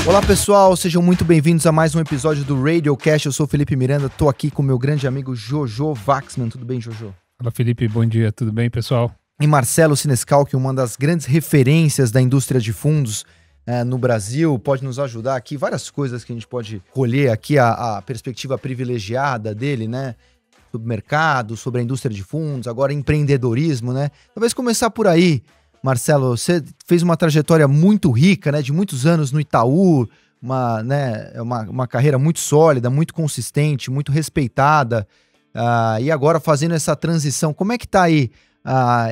Olá pessoal, sejam muito bem-vindos a mais um episódio do Radiocast. Eu sou o Felipe Miranda, tô aqui com meu grande amigo Jojo Waxman. Tudo bem, Jojo? Fala Felipe, bom dia, tudo bem pessoal? E Marcelo Sinescal, que é uma das grandes referências da indústria de fundos no Brasil, pode nos ajudar aqui, várias coisas que a gente pode colher aqui, a perspectiva privilegiada dele, né? Sobre mercado, sobre a indústria de fundos, agora empreendedorismo, né? Talvez começar por aí. Marcelo, você fez uma trajetória muito rica, né, de muitos anos no Itaú, uma carreira muito sólida, muito consistente, muito respeitada, e agora fazendo essa transição. Como é que está aí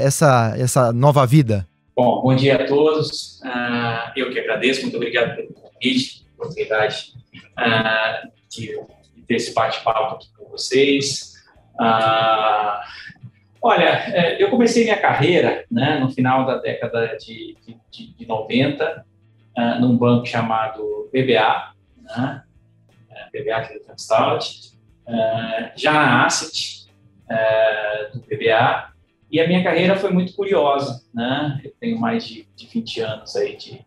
essa nova vida? Bom dia a todos. Eu que agradeço, muito obrigado pelo convite, oportunidade de ter esse bate-papo aqui com vocês. Olha, eu comecei minha carreira, né, no final da década de 90, num banco chamado BBA, né, BBA Credit Consult, já na Asset do BBA, e a minha carreira foi muito curiosa, né, eu tenho mais de 20 anos aí de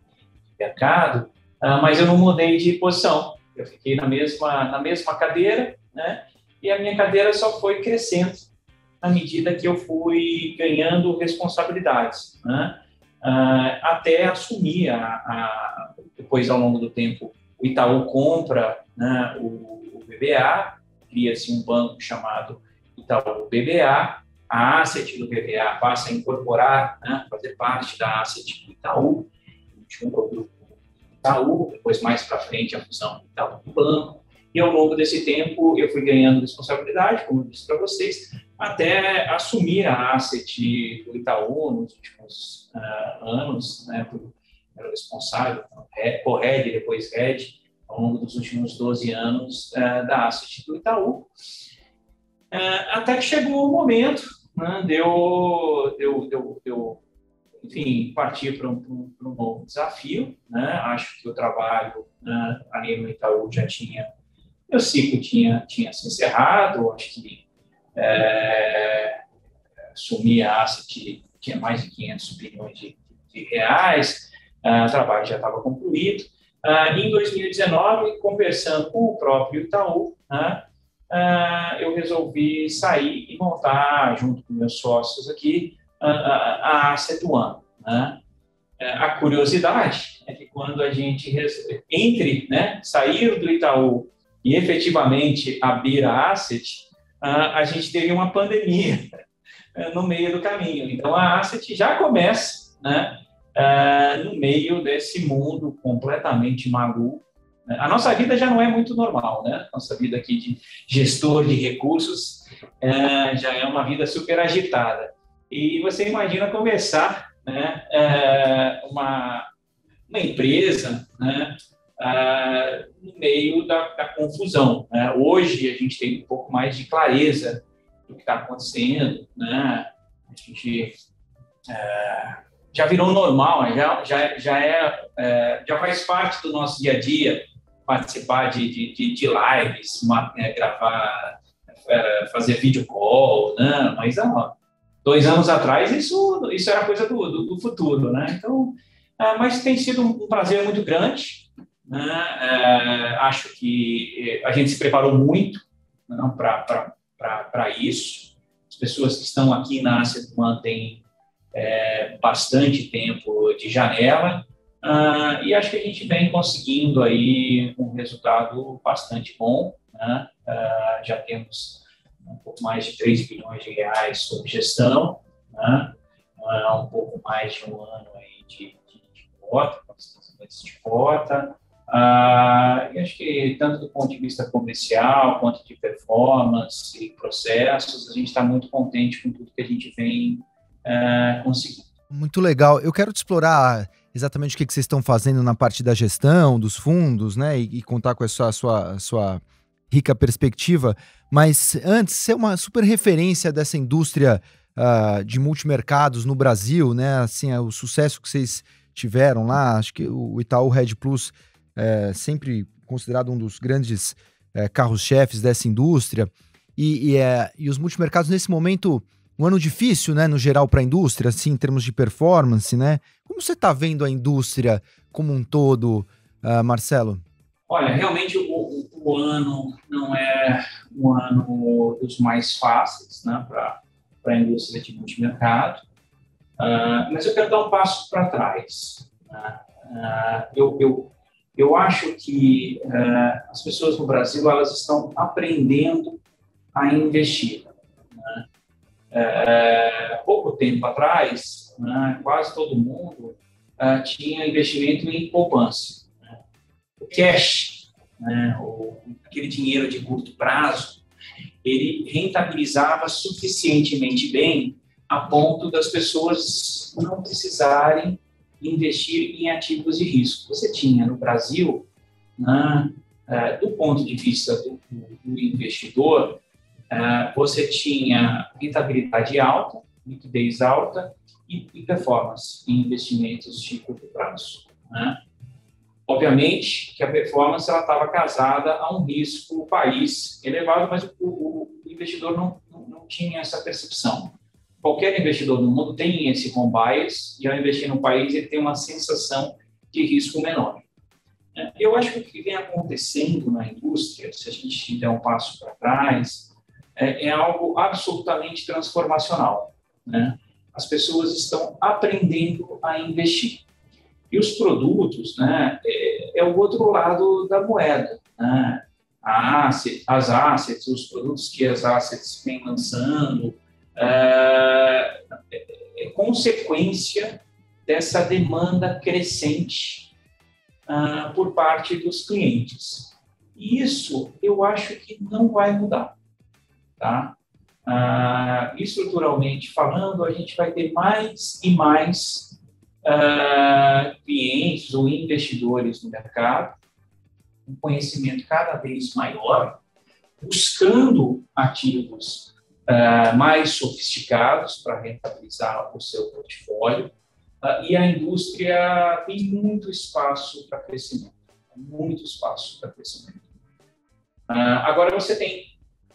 mercado, mas eu não mudei de posição, eu fiquei na mesma cadeira, né, e a minha cadeira só foi crescendo à medida que eu fui ganhando responsabilidades, né? Até assumir, depois ao longo do tempo, o Itaú compra, né, o BBA, cria-se um banco chamado Itaú BBA, a Asset do BBA passa a incorporar, né, fazer parte da Asset do Itaú, junto ao grupo Itaú, depois mais para frente a fusão do Itaú do banco, e ao longo desse tempo eu fui ganhando responsabilidade, como eu disse para vocês, até assumir a Asset do Itaú nos últimos anos, né, era responsável, co-head, depois head, ao longo dos últimos 12 anos da Asset do Itaú, até que chegou o momento, né, de eu enfim, partir para um novo desafio, né, acho que o trabalho ali no Itaú já tinha, meu ciclo tinha se encerrado, acho que assumi a Asset, tinha mais de 500 bilhões de reais, o trabalho já estava concluído. Em 2019, conversando com o próprio Itaú, eu resolvi sair e montar, junto com meus sócios aqui, a Asset One. A curiosidade é que quando a gente, sair do Itaú e efetivamente abrir a Asset, a gente teve uma pandemia no meio do caminho. Então, a Asset já começa, né, no meio desse mundo completamente maluco. A nossa vida já não é muito normal, né? Nossa vida aqui de gestor de recursos já é uma vida super agitada. E você imagina começar, né, uma empresa, né, no meio da confusão, né? Hoje a gente tem um pouco mais de clareza do que está acontecendo, né? A gente já virou normal, já faz parte do nosso dia a dia participar de lives, gravar, fazer video call, né? Mas 2 anos atrás isso era coisa do futuro, né? Então, mas tem sido um prazer muito grande. Acho que a gente se preparou muito, né, para isso. As pessoas que estão aqui na Asset One têm bastante tempo de janela, e acho que a gente vem conseguindo aí um resultado bastante bom, né? Já temos um pouco mais de 3 bilhões de reais sob gestão, né? Um pouco mais de um ano aí de cota, de cota. E acho que tanto do ponto de vista comercial, quanto de performance e processos, a gente está muito contente com tudo que a gente vem conseguindo. Muito legal. Eu quero te explorar exatamente o que vocês estão fazendo na parte da gestão, dos fundos, né, e contar com essa sua rica perspectiva, mas antes, ser uma super referência dessa indústria de multimercados no Brasil, né, assim, o sucesso que vocês tiveram lá, acho que o Itaú Red Plus sempre considerado um dos grandes carros-chefes dessa indústria, e os multimercados nesse momento, um ano difícil, né, no geral para a indústria, assim, em termos de performance, né? Como você está vendo a indústria como um todo Marcelo? Olha, realmente o ano não é um ano dos mais fáceis, né, para a indústria de multimercado, mas eu quero dar um passo para trás. Né? Eu acho que as pessoas no Brasil elas estão aprendendo a investir. Né? Pouco tempo atrás, né, quase todo mundo tinha investimento em poupança. Né? O cash, né, aquele dinheiro de curto prazo, ele rentabilizava suficientemente bem a ponto das pessoas não precisarem investir em ativos de risco. Você tinha no Brasil, né, do ponto de vista do investidor, você tinha rentabilidade alta, liquidez alta e performance em investimentos de curto prazo. Né? Obviamente que a performance estava casada a um risco país elevado, mas o investidor não tinha essa percepção. Qualquer investidor no mundo tem esse home bias e ao investir no país ele tem uma sensação de risco menor. Eu acho que o que vem acontecendo na indústria, se a gente der um passo para trás, é algo absolutamente transformacional. Né? As pessoas estão aprendendo a investir. E os produtos, né, é o outro lado da moeda. Né? As assets, os produtos que as assets vêm lançando, é consequência dessa demanda crescente por parte dos clientes. E isso eu acho que não vai mudar. Tá? Estruturalmente falando, a gente vai ter mais e mais clientes ou investidores no mercado, um conhecimento cada vez maior, buscando ativos mais sofisticados para rentabilizar o seu portfólio, e a indústria tem muito espaço para crescimento, agora você tem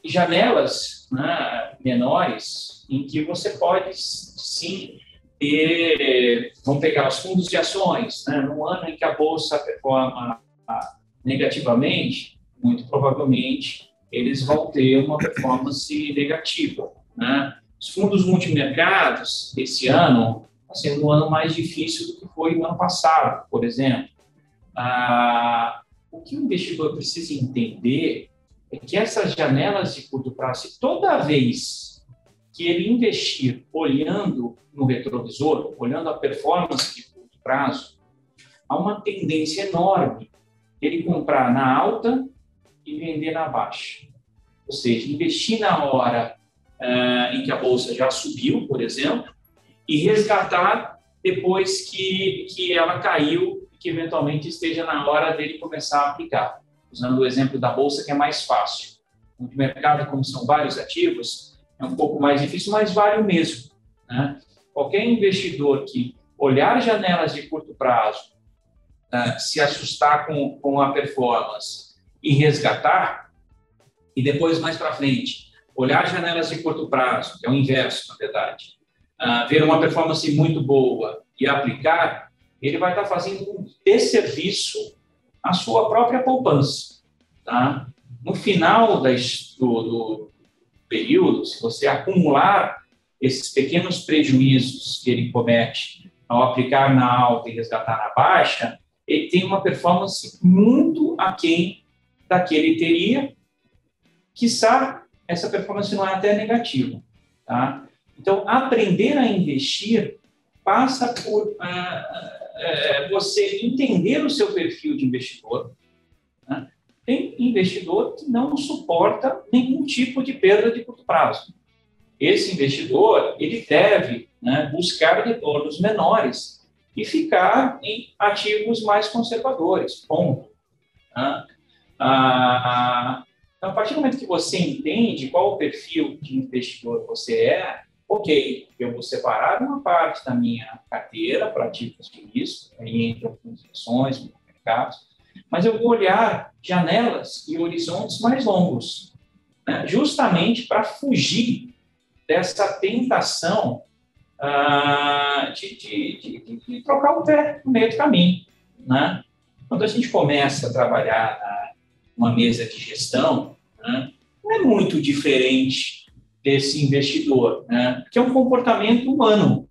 janelas, né, menores em que você pode sim ter, vamos pegar os fundos de ações, né, no ano em que a bolsa performa negativamente, muito provavelmente eles vão ter uma performance negativa. Né? Os fundos multimercados, esse ano, está sendo um ano mais difícil do que foi o ano passado, por exemplo. O que o investidor precisa entender é que essas janelas de curto prazo, toda vez que ele investir olhando no retrovisor, olhando a performance de curto prazo, há uma tendência enorme ele comprar na alta e vender na baixa. Ou seja, investir na hora em que a bolsa já subiu, por exemplo, e resgatar depois que ela caiu e que eventualmente esteja na hora dele começar a aplicar. Usando o exemplo da bolsa, que é mais fácil. No mercado, como são vários ativos, é um pouco mais difícil, mas vale o mesmo. Né? Qualquer investidor que olhar janelas de curto prazo, se assustar com a performance e resgatar, e depois, mais para frente, olhar janelas de curto prazo, que é o inverso, na verdade, ver uma performance muito boa e aplicar, ele vai estar fazendo um desserviço à sua própria poupança. Tá? No final do período, se você acumular esses pequenos prejuízos que ele comete ao aplicar na alta e resgatar na baixa, ele tem uma performance muito aquém da que ele teria, quiçá essa performance não é até negativa. Tá? Então, aprender a investir passa por você entender o seu perfil de investidor. Né? Tem investidor que não suporta nenhum tipo de perda de curto prazo. Esse investidor ele deve, né, buscar retornos menores e ficar em ativos mais conservadores. Ponto. Né? Então, a partir do momento que você entende qual o perfil de investidor você é, ok, eu vou separar uma parte da minha carteira para ativos de risco, aí entram ações, mercados, mas eu vou olhar janelas e horizontes mais longos, né, justamente para fugir dessa tentação de trocar o pé no meio do caminho. Né? Quando a gente começa a trabalhar numa mesa de gestão, né, não é muito diferente desse investidor, né, que é um comportamento humano.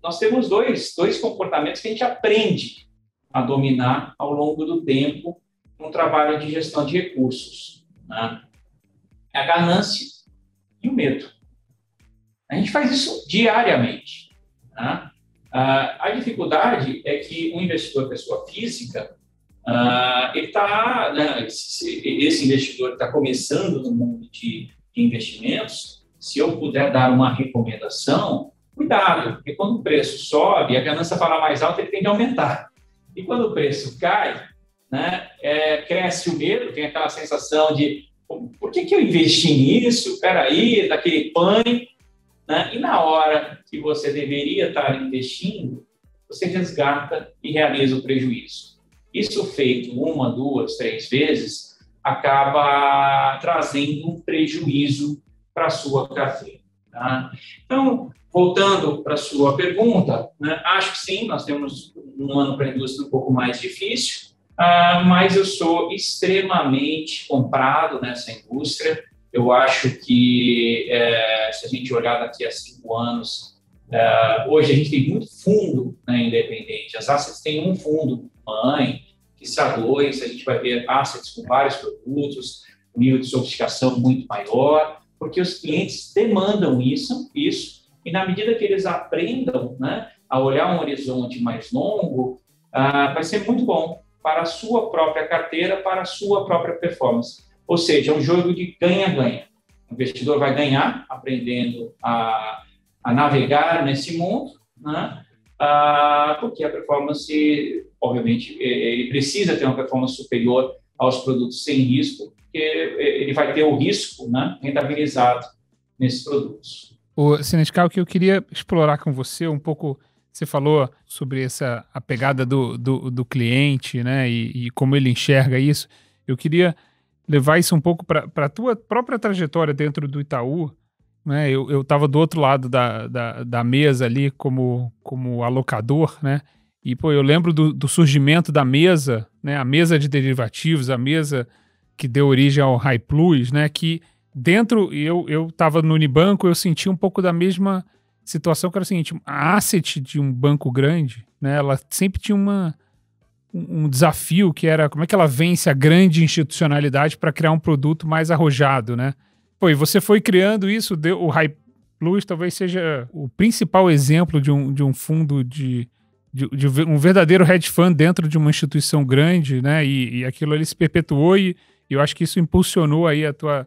Nós temos dois comportamentos que a gente aprende a dominar ao longo do tempo no trabalho de gestão de recursos, né? É a ganância e o medo. A gente faz isso diariamente, né? A dificuldade é que um investidor pessoa física, ele está, né, esse investidor está começando no mundo de investimentos. Se eu puder dar uma recomendação, cuidado, porque quando o preço sobe, a ganância fala mais alta, ele tem que aumentar. E quando o preço cai, né, cresce o medo, tem aquela sensação de por que eu investi nisso? Espera aí, daquele pânico, né? E na hora que você deveria estar investindo, você resgata e realiza o prejuízo. Isso feito 1, 2, 3 vezes, acaba trazendo um prejuízo para a sua carteira. Tá? Então, voltando para a sua pergunta, né, acho que sim, nós temos um ano para a indústria um pouco mais difícil, mas eu sou extremamente comprado nessa indústria. Eu acho que, se a gente olhar daqui a 5 anos, hoje a gente tem muito fundo, né, independente. As assets têm um fundo mãe, que se a gente vai ver assets com vários produtos, um nível de sofisticação muito maior, porque os clientes demandam isso, e na medida que eles aprendam, né, a olhar um horizonte mais longo, vai ser muito bom para a sua própria carteira, para a sua própria performance. Ou seja, é um jogo de ganha-ganha. O investidor vai ganhar aprendendo a navegar nesse mundo, né, porque a performance, obviamente, ele precisa ter uma performance superior aos produtos sem risco, porque ele vai ter o risco, né, rentabilizado nesses produtos. O Senescal, que eu queria explorar com você um pouco, você falou sobre a pegada do cliente, né, e como ele enxerga isso. Eu queria levar isso um pouco para a tua própria trajetória dentro do Itaú, né? Eu estava do outro lado da mesa ali como alocador, né? E, eu lembro do surgimento da mesa, né? A mesa de derivativos, a mesa que deu origem ao High Plus, né? Que dentro, eu estava no Unibanco, eu senti um pouco da mesma situação, que era o seguinte: a asset de um banco grande, né? Ela sempre tinha um desafio, que era como é que ela vence a grande institucionalidade para criar um produto mais arrojado, né? E você foi criando isso, o High Plus talvez seja o principal exemplo de um fundo de um verdadeiro hedge fund dentro de uma instituição grande, né? E aquilo ali se perpetuou, e eu acho que isso impulsionou aí a tua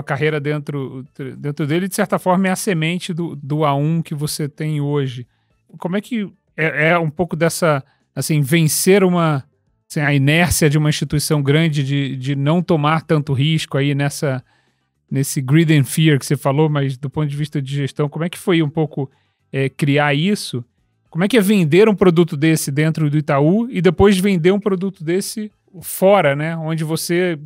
carreira dentro dele, e de certa forma é a semente do A1 que você tem hoje. Como é que é um pouco dessa, assim, vencer a inércia de uma instituição grande de não tomar tanto risco aí nesse greed and fear que você falou, mas do ponto de vista de gestão, como é que foi um pouco criar isso? Como é que é vender um produto desse dentro do Itaú e depois vender um produto desse fora, né? Onde você,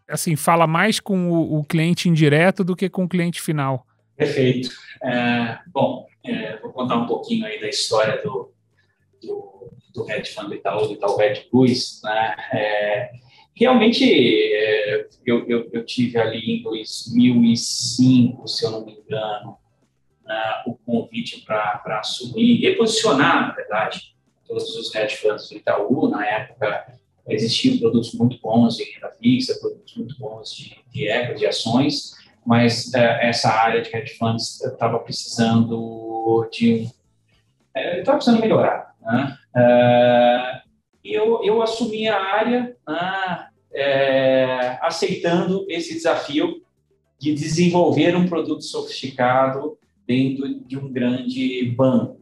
assim, fala mais com o cliente indireto do que com o cliente final. Perfeito. Vou contar um pouquinho aí da história do hedge fund do Itaú Hedge Plus, né? Realmente, eu tive ali em 2005, se eu não me engano, o convite para assumir e posicionar, na verdade, todos os hedge funds do Itaú. Na época, existiam produtos muito bons de renda fixa, produtos muito bons de equity, de ações, mas essa área de hedge funds estava precisando melhorar, né? E eu assumi a área, aceitando esse desafio de desenvolver um produto sofisticado dentro de um grande banco.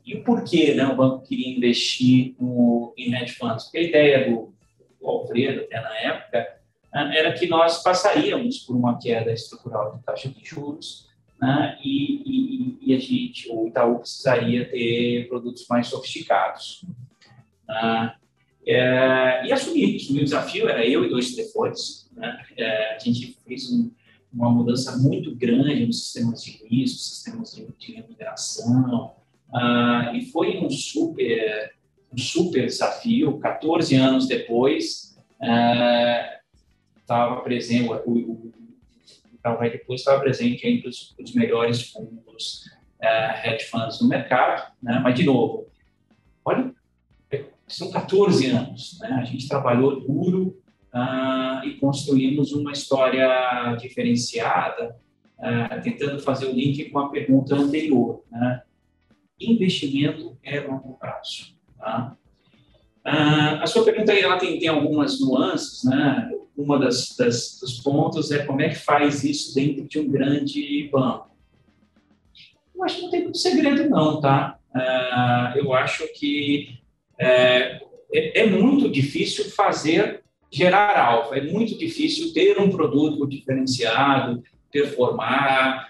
E o porquê, né, o banco queria investir em hedge funds? Porque a ideia do Alfredo, até na época, era que nós passaríamos por uma queda estrutural de taxa de juros, né, e o Itaú precisaria ter produtos mais sofisticados. E assumi o desafio, era eu e 2 telefões, né? A gente fez uma mudança muito grande nos sistemas de risco, sistemas de remuneração, E foi um super desafio. 14 anos depois, estava presente, o Itaú vai depois estava presente entre os melhores fundos hedge funds no mercado, né? Mas, de novo, olha, são 14 anos, né? A gente trabalhou duro e construímos uma história diferenciada, tentando fazer o link com a pergunta anterior, né? Investimento é longo prazo, tá? A sua pergunta aí, ela tem algumas nuances, né? Uma dos pontos é como é que faz isso dentro de um grande banco. Eu acho que não tem muito segredo, não, tá? Eu acho que é muito difícil gerar alfa, é muito difícil ter um produto diferenciado, performar,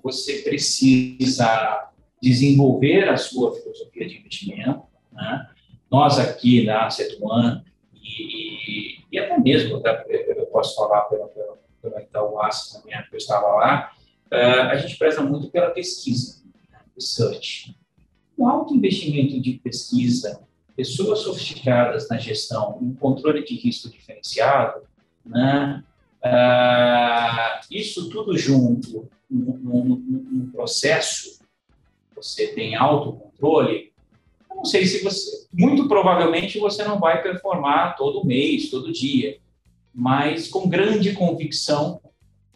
você precisa desenvolver a sua filosofia de investimento, né? Nós aqui na Asset One, e até mesmo, eu posso falar pela Itaú Asset, na época que eu estava lá, a gente preza muito pela pesquisa, né? Research. O alto investimento de pesquisa, pessoas sofisticadas na gestão, um controle de risco diferenciado, né? Isso tudo junto, num processo, você tem autocontrole, eu não sei se muito provavelmente você não vai performar todo mês, todo dia, mas com grande convicção,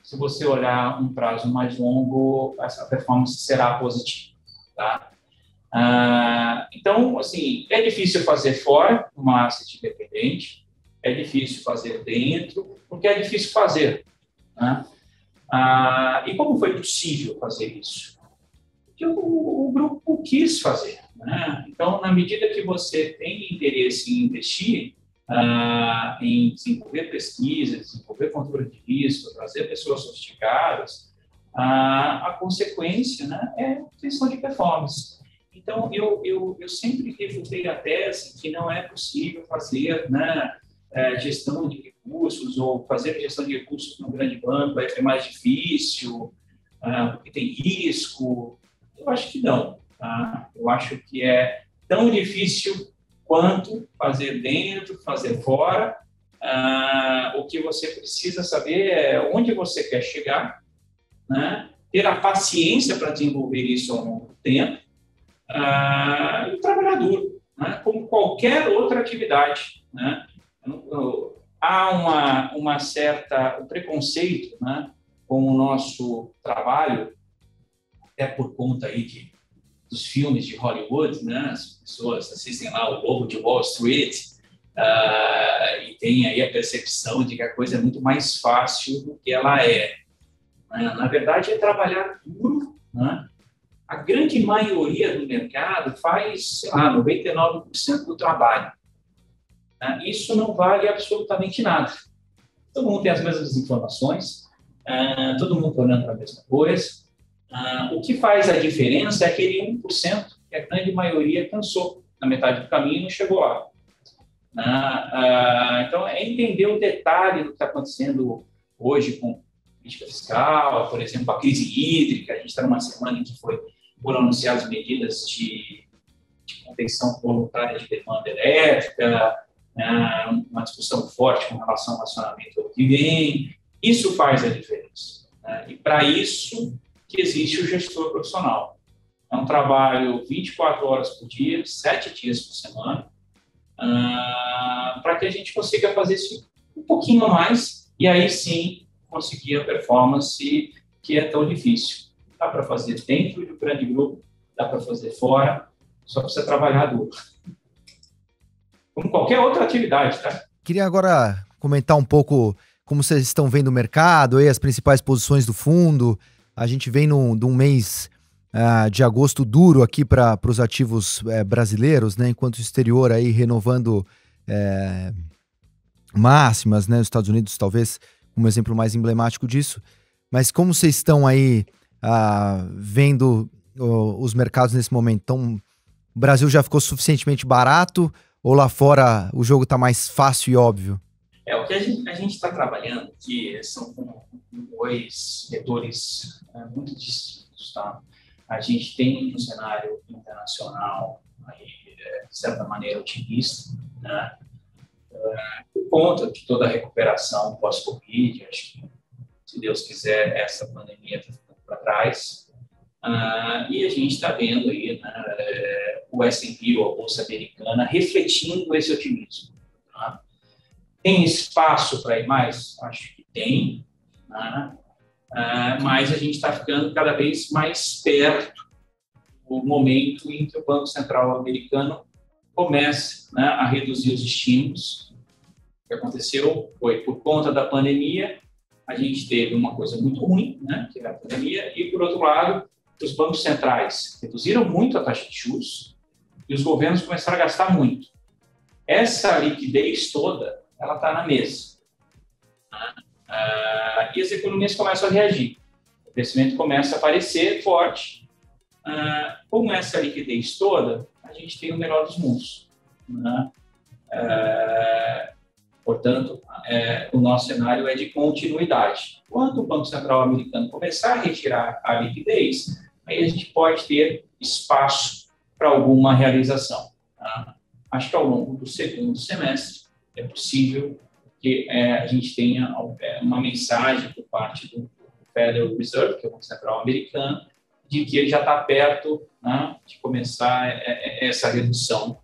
se você olhar um prazo mais longo, essa performance será positiva, tá? Então, assim, é difícil fazer fora uma asset independente, é difícil fazer dentro, porque é difícil fazer, né? E como foi possível fazer isso? Porque o grupo quis fazer, né? Então, na medida que você tem interesse em investir, em desenvolver pesquisa, desenvolver controle de risco, trazer pessoas sofisticadas, a consequência, né, é questão de performance. Então, eu sempre refutei a tese que não é possível fazer, né, gestão de recursos ou fazer gestão de recursos no grande banco é mais difícil, porque tem risco. Eu acho que não. Eu acho que é tão difícil quanto fazer dentro, fazer fora. O que você precisa saber é onde você quer chegar, né? Ter a paciência para desenvolver isso ao longo do tempo, e trabalhar duro, né? Como qualquer outra atividade, né? Há um preconceito, né, com o nosso trabalho, até por conta aí dos filmes de Hollywood, né? As pessoas assistem lá o Lobo de Wall Street e tem aí a percepção de que a coisa é muito mais fácil do que ela é. Na verdade, é trabalhar duro, né? A grande maioria do mercado faz, sei lá, 99% do trabalho. Isso não vale absolutamente nada. Todo mundo tem as mesmas informações, todo mundo olhando para a mesma coisa. O que faz a diferença é aquele 1% que a grande maioria cansou na metade do caminho e não chegou lá. Então, é entender o detalhe do que está acontecendo hoje com política fiscal, por exemplo, a crise hídrica. A gente está numa semana em que foram anunciadas medidas de contenção voluntária de demanda elétrica, uma discussão forte com relação ao racionamento que vem. Isso faz a diferença, né? E para isso que existe o gestor profissional. É um trabalho 24 horas por dia, 7 dias por semana, para que a gente consiga fazer isso um pouquinho mais e aí sim conseguir a performance que é tão difícil. Dá para fazer dentro de um grande grupo, dá para fazer fora, só precisa trabalhar duro. Como qualquer outra atividade, tá? Queria agora comentar um pouco como vocês estão vendo o mercado e as principais posições do fundo. A gente vem de um mês de agosto duro aqui para os ativos brasileiros, né? Enquanto o exterior aí renovando máximas, né? Os Estados Unidos talvez como exemplo mais emblemático disso. Mas como vocês estão aí vendo os mercados nesse momento? Então, o Brasil já ficou suficientemente barato ou lá fora o jogo está mais fácil e óbvio? O que a gente está trabalhando aqui são com dois vetores muito distintos, tá? A gente tem um cenário internacional, aí, de certa maneira, otimista, né? Por conta de toda a recuperação pós-Covid. Acho que, se Deus quiser, essa pandemia está ficando para trás. E a gente está vendo aí, né, o S&P, a Bolsa Americana, refletindo esse otimismo. Tá? Tem espaço para ir mais? Acho que tem, né? Mas a gente está ficando cada vez mais perto do momento em que o Banco Central americano começa, né, a reduzir os estímulos. O que aconteceu foi, por conta da pandemia, a gente teve uma coisa muito ruim, né, que é a pandemia, e, por outro lado, os bancos centrais reduziram muito a taxa de juros e os governos começaram a gastar muito. Essa liquidez toda, ela está na mesa. E as economias começam a reagir. O crescimento começa a aparecer forte. Com essa liquidez toda, a gente tem o melhor dos mundos, né? Portanto, o nosso cenário é de continuidade. Quando o Banco Central americano começar a retirar a liquidez, aí a gente pode ter espaço para alguma realização. Tá? Acho que ao longo do segundo semestre é possível que a gente tenha uma mensagem por parte do Federal Reserve, que é o Banco Central americano, de que ele já está perto, né, de começar essa redução,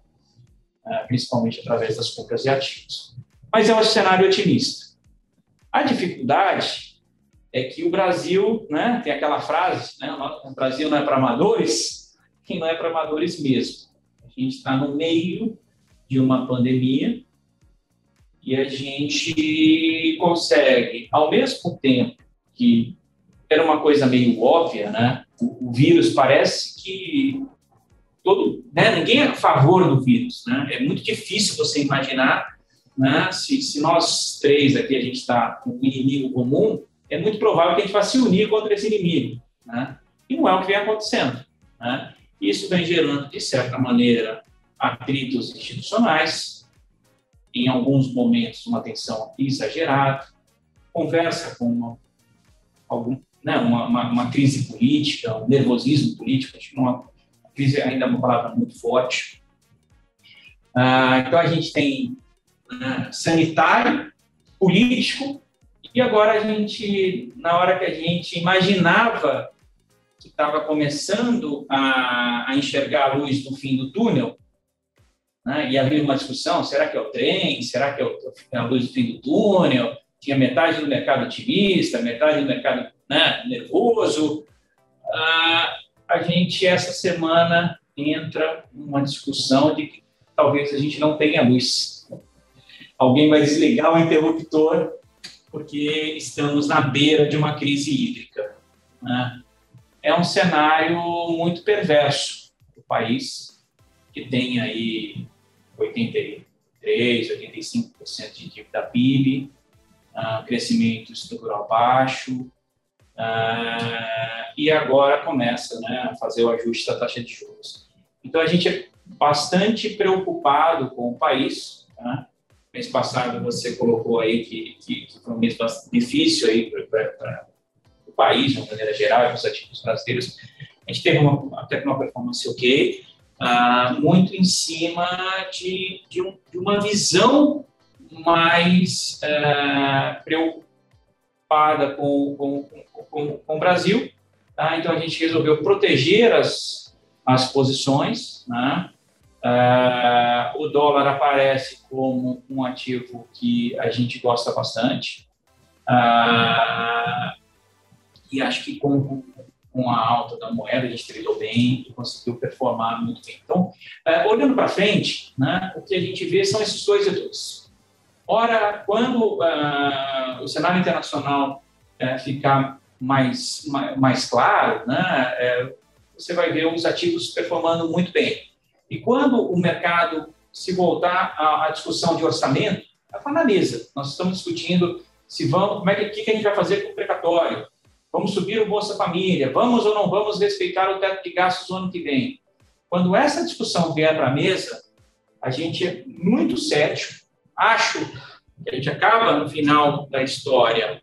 principalmente através das compras de ativos. Mas é um cenário otimista. A dificuldade é que o Brasil, né, tem aquela frase, né, o Brasil não é para amadores, que não é para amadores mesmo. A gente está no meio de uma pandemia e a gente consegue, ao mesmo tempo que era uma coisa meio óbvia, né, o vírus parece que ninguém é a favor do vírus, né? É muito difícil você imaginar, né, se nós três aqui a gente está com um inimigo comum, é muito provável que a gente vá se unir contra esse inimigo, né? E não é o que vem acontecendo, né? Isso vem gerando, de certa maneira, atritos institucionais, em alguns momentos uma tensão exagerada, conversa com uma crise política, um nervosismo político, acho que uma crise ainda é uma palavra muito forte. Então, a gente tem sanitário, político, e agora a gente, na hora que a gente imaginava que estava começando a enxergar a luz no fim do túnel, né, e havia uma discussão, será que é o trem, será que é a luz do fim do túnel? Tinha metade do mercado otimista, metade do mercado, né, nervoso. A gente, essa semana, entra numa discussão de que talvez a gente não tenha luz. Alguém vai desligar o interruptor porque estamos na beira de uma crise hídrica, né? É um cenário muito perverso do país, que tem aí 83%, 85% de dívida PIB, crescimento estrutural baixo, e agora começa, né, a fazer o ajuste da taxa de juros. Então, a gente é bastante preocupado com o país, né? Mês passado você colocou aí que foi um mês bastante difícil aí para o país, de uma maneira geral, e para os ativos brasileiros. A gente teve até uma performance ok, muito em cima de uma visão mais preocupada com o Brasil. Tá? Então, a gente resolveu proteger as posições, né? O dólar aparece como um ativo que a gente gosta bastante, e acho que com a alta da moeda a gente tradou bem e conseguiu performar muito bem. Então, olhando para frente, né, o que a gente vê são esses dois setores. Ora, quando o cenário internacional ficar mais claro, né, você vai ver os ativos performando muito bem. E quando o mercado se voltar à discussão de orçamento, está na mesa. Nós estamos discutindo como é que a gente vai fazer com o precatório. Vamos subir o Bolsa Família? Vamos ou não vamos respeitar o teto de gastos no ano que vem? Quando essa discussão vier para a mesa, a gente é muito cético. Acho que a gente acaba, no final da história,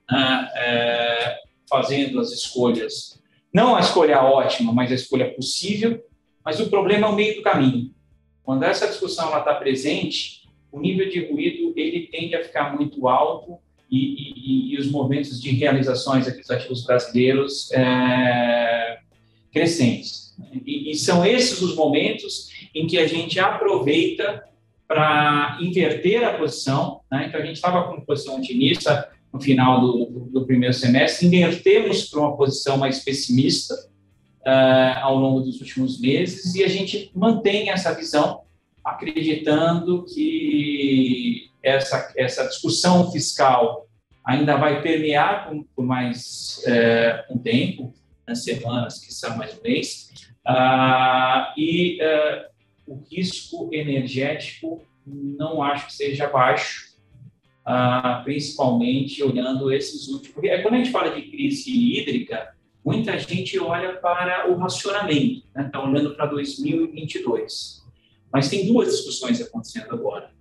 fazendo as escolhas não a escolha ótima, mas a escolha possível, mas o problema é o meio do caminho. Quando essa discussão está presente, o nível de ruído ele tende a ficar muito alto e os momentos de realizações aqui dos ativos brasileiros crescentes. E são esses os momentos em que a gente aproveita para inverter a posição, né? Então, a gente estava com uma posição otimista no final do primeiro semestre, invertemos para uma posição mais pessimista ao longo dos últimos meses, e a gente mantém essa visão, acreditando que essa discussão fiscal ainda vai permear por mais um tempo, nas semanas, que são mais um mês, o risco energético não acho que seja baixo, principalmente olhando esses últimos... Quando a gente fala de crise hídrica, muita gente olha para o racionamento, né? Está olhando para 2022. Mas tem duas discussões acontecendo agora.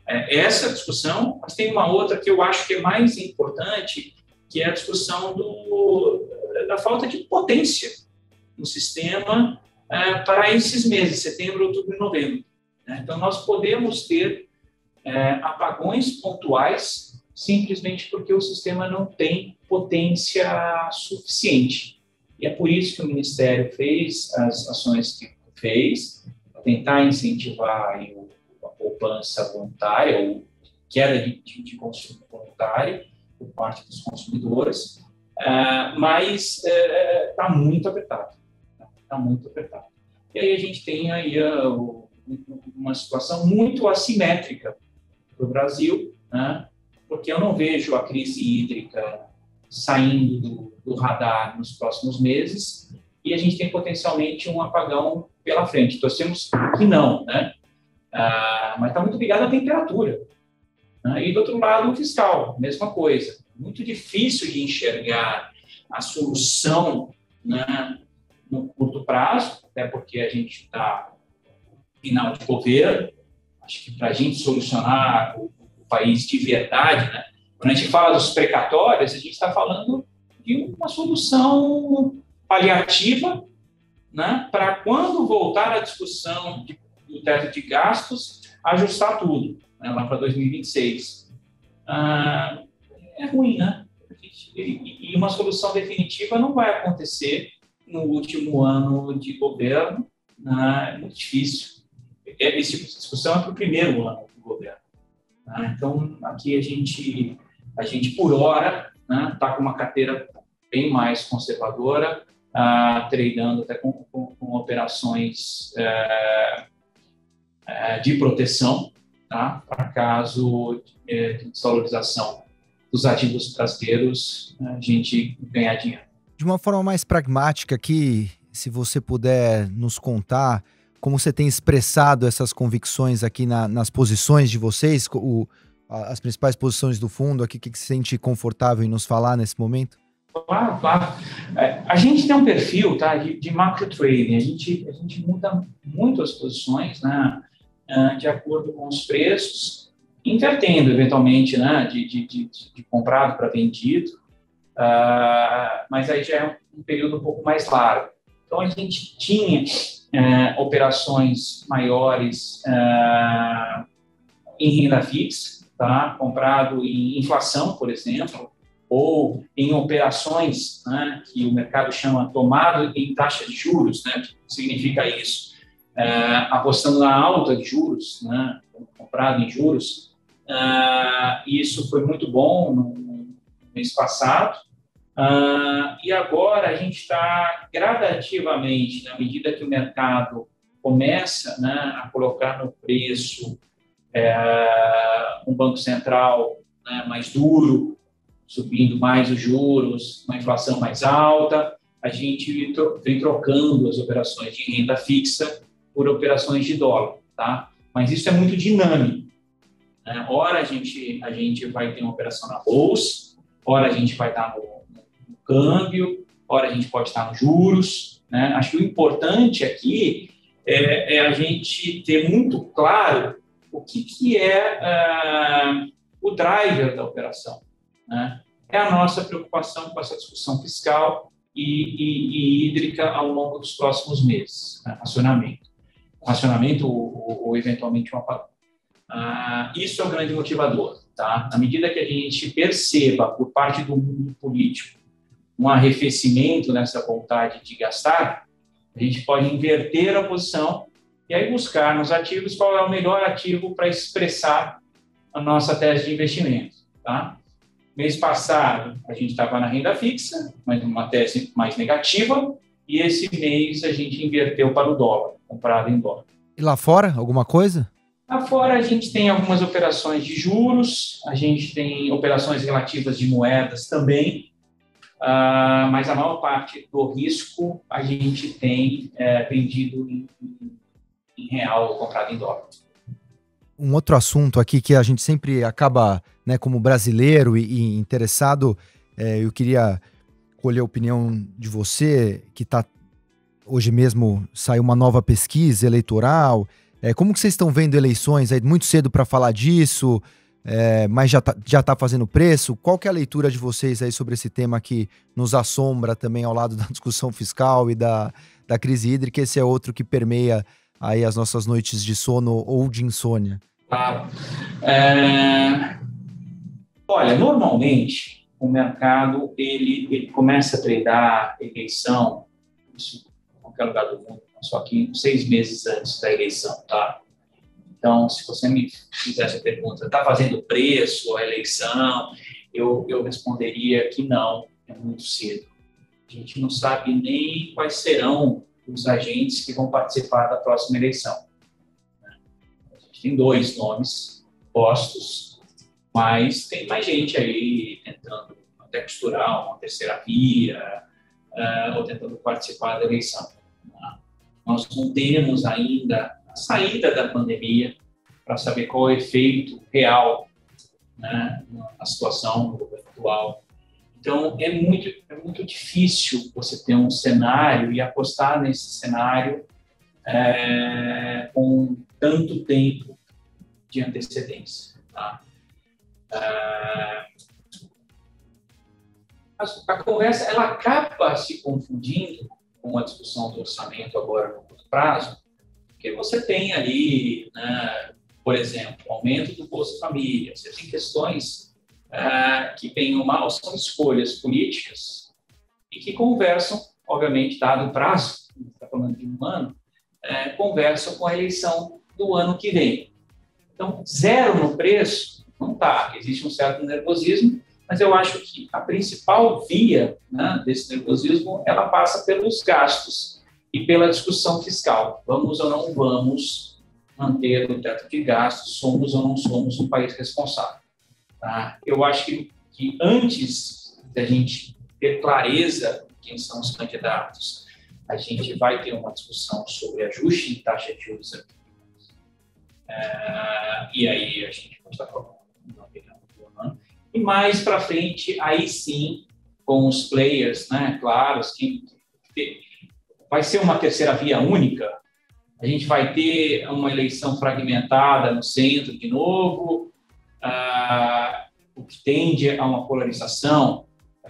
Essa discussão, mas tem uma outra que eu acho que é mais importante, que é a discussão da falta de potência no sistema para esses meses, setembro, outubro e novembro. Então, nós podemos ter apagões pontuais simplesmente porque o sistema não tem potência suficiente. E é por isso que o Ministério fez as ações que fez, para tentar incentivar a poupança voluntária, ou queda de consumo voluntário por parte dos consumidores, mas está muito apertado. Está muito apertado. E aí a gente tem aí uma situação muito assimétrica para o Brasil, né? Porque eu não vejo a crise hídrica saindo do radar nos próximos meses e a gente tem potencialmente um apagão pela frente. Torcemos que não, né? Mas está muito ligado à temperatura. Né? E, do outro lado, o fiscal, mesma coisa. Muito difícil de enxergar a solução, né, no curto prazo, até porque a gente está final de governo. Acho que para a gente solucionar o país de verdade, né, quando a gente fala dos precatórios, a gente está falando de uma solução paliativa, né, para quando voltar a discussão do teto de gastos, ajustar tudo, né, lá para 2026. É ruim, né? E uma solução definitiva não vai acontecer no último ano de governo, é muito difícil. Esse tipo de discussão é para o primeiro ano do governo. Então, aqui a gente por hora, está com uma carteira bem mais conservadora, tradando até com operações de proteção, tá? Para caso de desvalorização dos ativos brasileiros, a gente ganhar dinheiro. De uma forma mais pragmática aqui, se você puder nos contar como você tem expressado essas convicções aqui nas posições de vocês, as principais posições do fundo, aqui, o que você se sente confortável em nos falar nesse momento? Claro, claro. A gente tem um perfil, tá, de macro trading, a gente muda muito as posições, né, de acordo com os preços, invertendo eventualmente, né, de comprado para vendido, mas aí já é um período um pouco mais largo. Então, a gente tinha operações maiores em renda fixa, tá, comprado em inflação, por exemplo, ou em operações, né, que o mercado chama tomado em taxa de juros, né, que significa isso, apostando na alta de juros, né, comprado em juros. Isso foi muito bom no mês passado, e agora a gente está gradativamente, na medida que o mercado começa, né, a colocar no preço um banco central, né, mais duro, subindo mais os juros, uma inflação mais alta, a gente vem trocando as operações de renda fixa por operações de dólar, tá? Mas isso é muito dinâmico, né? Ora a gente vai ter uma operação na bolsa, ora a gente vai estar no câmbio, ora a gente pode estar nos juros, né? Acho que o importante aqui é a gente ter muito claro o que é o driver da operação, né? É a nossa preocupação com essa discussão fiscal, e hídrica ao longo dos próximos meses, né? Racionamento ou eventualmente um apagão. Isso é o grande motivador. Tá? Na medida que a gente perceba, por parte do mundo político, um arrefecimento nessa vontade de gastar, a gente pode inverter a posição e aí buscar nos ativos qual é o melhor ativo para expressar a nossa tese de investimento. Tá? Mês passado, a gente estava na renda fixa, mas uma tese mais negativa, e esse mês a gente inverteu para o dólar, comprado em dólar. E lá fora, alguma coisa? Lá fora, a gente tem algumas operações de juros, a gente tem operações relativas de moedas também, mas a maior parte do risco a gente tem vendido em real ou comprado em dólar. Um outro assunto aqui que a gente sempre acaba, né, como brasileiro e interessado, eu queria colher a opinião de você, que está hoje mesmo saiu uma nova pesquisa eleitoral. Como que vocês estão vendo eleições? É muito cedo para falar disso, mas já tá fazendo preço. Qual que é a leitura de vocês aí sobre esse tema que nos assombra também ao lado da discussão fiscal e da crise hídrica? Esse é outro que permeia aí as nossas noites de sono ou de insônia. Claro. Olha, normalmente o mercado ele começa a tradar eleição, isso em qualquer lugar do mundo, só que 6 meses antes da eleição, tá? Então, se você me fizesse a pergunta, está fazendo preço a eleição? Eu responderia que não, é muito cedo. A gente não sabe nem quais serão os agentes que vão participar da próxima eleição. A gente tem 2 nomes postos, mas tem mais gente aí tentando até costurar uma terceira via, ou tentando participar da eleição. Nós não temos ainda a saída da pandemia para saber qual é o efeito real, né, na situação no governo atual. Então, é muito difícil você ter um cenário e apostar nesse cenário com tanto tempo de antecedência. Tá? A conversa ela acaba se confundindo com a discussão do orçamento agora no curto prazo, porque você tem ali, né, por exemplo, aumento do Bolsa Família, você tem questões que, bem ou mal, são escolhas políticas e que conversam, obviamente, dado o prazo, está falando de 1 ano, conversam com a eleição do ano que vem. Então, zero no preço não está, existe um certo nervosismo, mas eu acho que a principal via, né, desse nervosismo, ela passa pelos gastos e pela discussão fiscal. Vamos ou não vamos manter o teto de gastos? Somos ou não somos um país responsável? Tá? Eu acho que antes da gente ter clareza de quem são os candidatos, a gente vai ter uma discussão sobre ajuste de taxa de juros aqui. E aí a gente pode estar falando e mais para frente, aí sim, com os players, né, claros, que vai ser uma terceira via única, a gente vai ter uma eleição fragmentada no centro de novo, o que tende a uma polarização.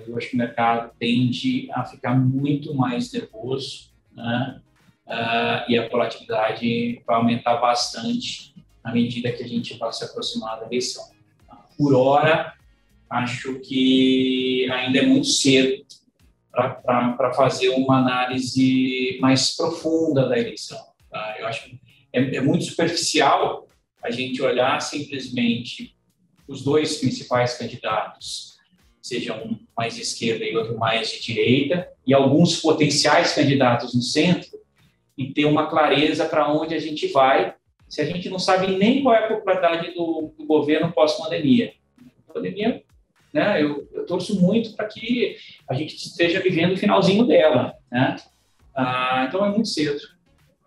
Eu acho que o mercado tende a ficar muito mais nervoso, né, e a volatilidade vai aumentar bastante à medida que a gente vai se aproximar da eleição. Por hora, acho que ainda é muito cedo para fazer uma análise mais profunda da eleição. Tá? Eu acho que é muito superficial a gente olhar simplesmente os 2 principais candidatos, seja um mais de esquerda e outro mais de direita, e alguns potenciais candidatos no centro, e ter uma clareza para onde a gente vai, se a gente não sabe nem qual é a popularidade do governo pós-pandemia. Pandemia, né, eu torço muito para que a gente esteja vivendo o finalzinho dela, né? Então é muito cedo.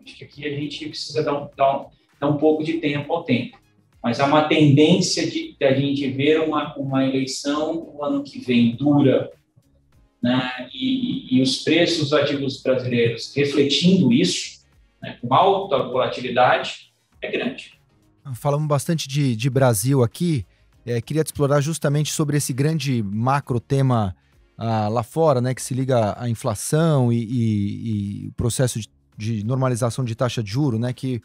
Acho que aqui a gente precisa dar um pouco de tempo ao tempo. Mas há uma tendência de a gente ver uma eleição no ano que vem dura, né? E os preços dos ativos brasileiros refletindo isso, né, com alta volatilidade, é grande. Falamos bastante de Brasil aqui. Queria te explorar justamente sobre esse grande macro tema lá fora, né, que se liga à inflação e o processo de normalização de taxa de juros, né, que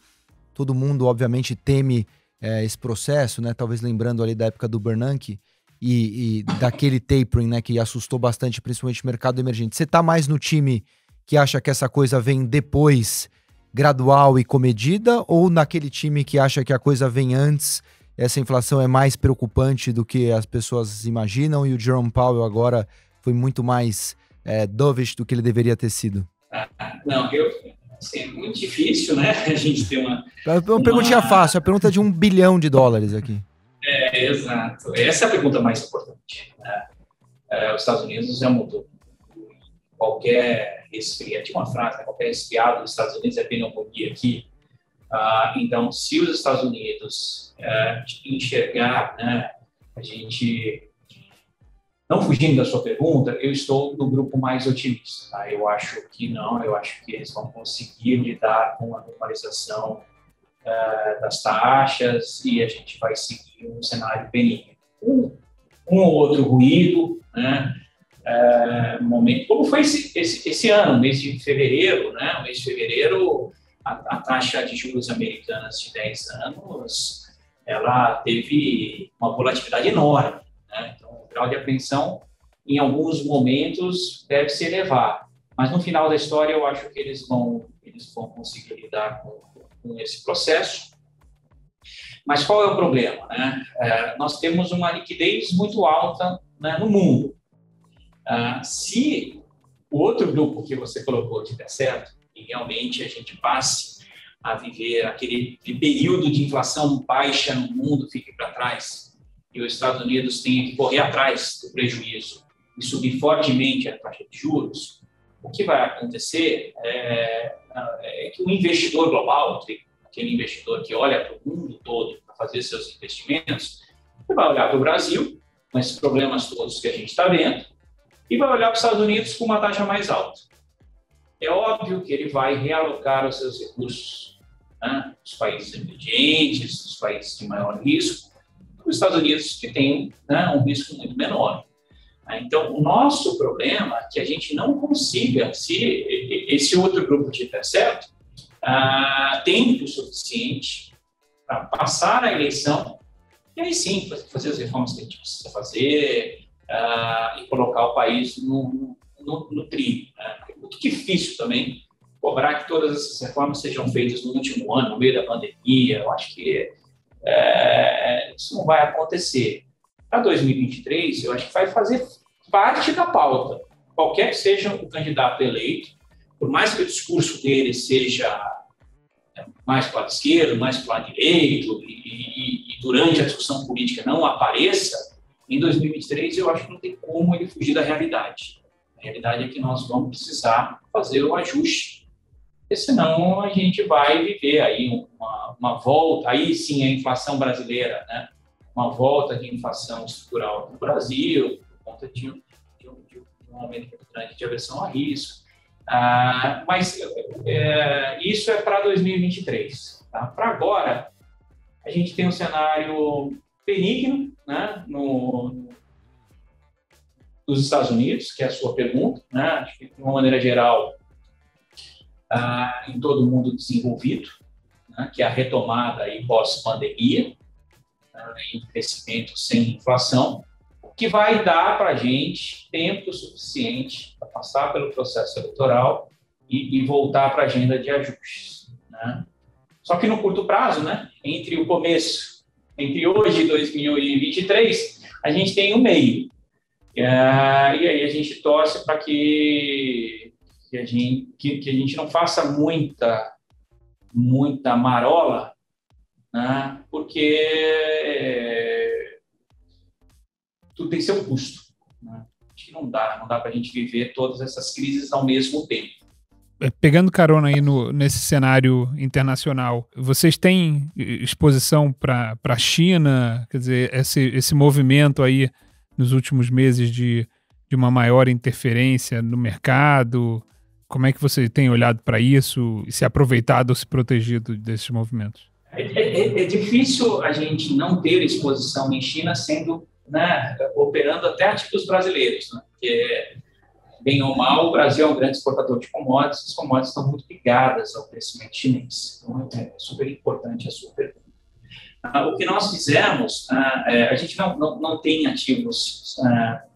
todo mundo, obviamente, teme esse processo, né, talvez lembrando ali da época do Bernanke e daquele tapering, né, que assustou bastante, principalmente o mercado emergente. Você está mais no time que acha que essa coisa vem depois, gradual e comedida, ou naquele time que acha que a coisa vem antes, essa inflação é mais preocupante do que as pessoas imaginam e o Jerome Powell agora foi muito mais dovish do que ele deveria ter sido? Não, assim, é muito difícil, né? A gente ter uma perguntinha fácil, a pergunta de $1 bilhão aqui. Exato. Essa é a pergunta mais importante, né? Os Estados Unidos já mudou. Qualquer resfriado, tinha uma frase, né? Qualquer resfriado dos Estados Unidos é pneumonia aqui. Então, se os Estados Unidos enxergar, né, a gente, não fugindo da sua pergunta, eu estou no grupo mais otimista. Tá? Eu acho que não, eu acho que eles vão conseguir lidar com a normalização das taxas e a gente vai seguir um cenário benigno. Um ou outro ruído, né? Momento, como foi esse ano, mês de fevereiro, né? O mês de fevereiro, a taxa de juros americanas de 10 anos, ela teve uma volatilidade enorme, né? Então, o grau de apreensão, em alguns momentos, deve se elevar. Mas, no final da história, eu acho que eles vão conseguir lidar com esse processo. Mas qual é o problema, né? Nós temos uma liquidez muito alta, né, no mundo. Se o outro grupo que você colocou tiver certo, e realmente a gente passe a viver aquele período de inflação baixa no mundo, fique para trás, e os Estados Unidos tenham que correr atrás do prejuízo e subir fortemente a taxa de juros, o que vai acontecer é que o investidor global, aquele investidor que olha para o mundo todo para fazer seus investimentos, ele vai olhar para o Brasil, com esses problemas todos que a gente está vendo, e vai olhar para os Estados Unidos com uma taxa mais alta. É óbvio que ele vai realocar os seus recursos, né, dos países emergentes, dos países de maior risco, para os Estados Unidos, que tem, né, um risco muito menor. Então, o nosso problema é que a gente não consiga, se esse outro grupo tiver certo, tempo suficiente para passar a eleição e aí sim fazer as reformas que a gente precisa fazer e colocar o país no trilho. Né? É muito difícil também cobrar que todas essas reformas sejam feitas no último ano, no meio da pandemia. Eu acho que isso não vai acontecer. Para 2023, eu acho que vai fazer parte da pauta. Qualquer que seja o candidato eleito, por mais que o discurso dele seja mais para a esquerda, mais para o direito, e durante a discussão política não apareça, em 2023 eu acho que não tem como ele fugir da realidade. A realidade é que nós vamos precisar fazer o ajuste, porque senão a gente vai viver aí uma volta, aí sim a inflação brasileira, né? Uma volta de inflação estrutural no Brasil, por conta de um aumento muito grande de aversão a risco. Mas isso é para 2023. Tá? Para agora, a gente tem um cenário benigno, né, nos Estados Unidos, que é a sua pergunta, né? Acho que, de uma maneira geral, em todo o mundo desenvolvido, né, que é a retomada aí pós-pandemia, em crescimento sem inflação, que vai dar para a gente tempo suficiente para passar pelo processo eleitoral e voltar para a agenda de ajustes. Né? Só que no curto prazo, né, entre hoje e 2023, a gente tem um meio. E aí a gente torce para que a gente não faça muita marola, né, porque tudo tem seu custo. Né? Acho que não dá para a gente viver todas essas crises ao mesmo tempo. Pegando carona aí nesse cenário internacional, vocês têm exposição para a China? Quer dizer, esse movimento aí nos últimos meses de uma maior interferência no mercado, como é que você tem olhado para isso e se aproveitado ou se protegido desses movimentos? É difícil a gente não ter exposição em China sendo né, operando até ativos brasileiros, né, porque, bem ou mal, o Brasil é um grande exportador de commodities, as commodities estão muito ligadas ao crescimento chinês. Então, é super importante a sua pergunta. O que nós fizemos, a gente não tem ativos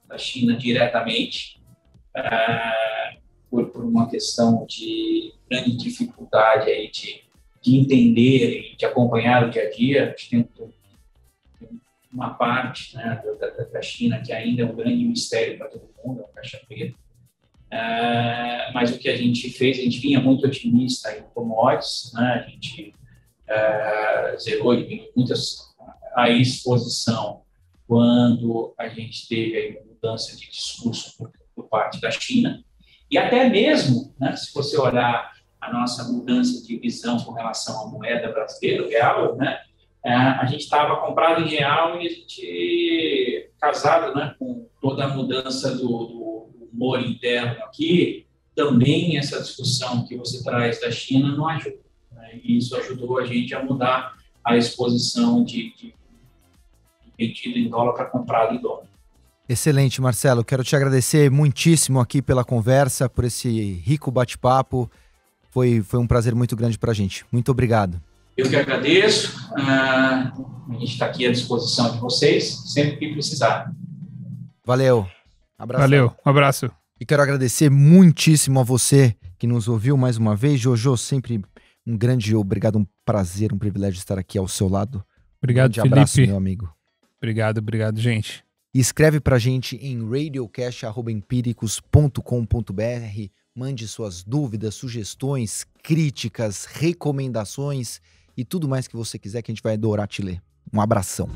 da China diretamente, por uma questão de grande dificuldade aí de entender e de acompanhar o dia a dia. A gente tem uma parte, né, da China que ainda é um grande mistério para todo mundo, é um caixa preta. Mas o que a gente fez, a gente vinha muito otimista em commodities, né, a gente zerou a exposição quando a gente teve aí uma mudança de discurso por parte da China. E até mesmo, né, se você olhar a nossa mudança de visão com relação à moeda brasileira, o real, né, a gente estava comprado em real e a gente, casado, né, com toda a mudança do humor interno aqui, também essa discussão que você traz da China não ajuda. Né, e isso ajudou a gente a mudar a exposição de vendido em dólar para comprado em dólar. Excelente, Marcelo. Quero te agradecer muitíssimo aqui pela conversa, por esse rico bate-papo. Foi um prazer muito grande para a gente. Muito obrigado. Eu que agradeço. A gente está aqui à disposição de vocês, sempre que precisar. Valeu. Abraço. Valeu. Um abraço. E quero agradecer muitíssimo a você que nos ouviu mais uma vez. Jojo, sempre um grande obrigado, um prazer, um privilégio estar aqui ao seu lado. Obrigado, Felipe. Abraço, Felipe. meu amigo. Obrigado, gente. E escreve pra gente em radiocast@empiricus.com.br. Mande suas dúvidas, sugestões, críticas, recomendações e tudo mais que você quiser, que a gente vai adorar te ler. Um abração.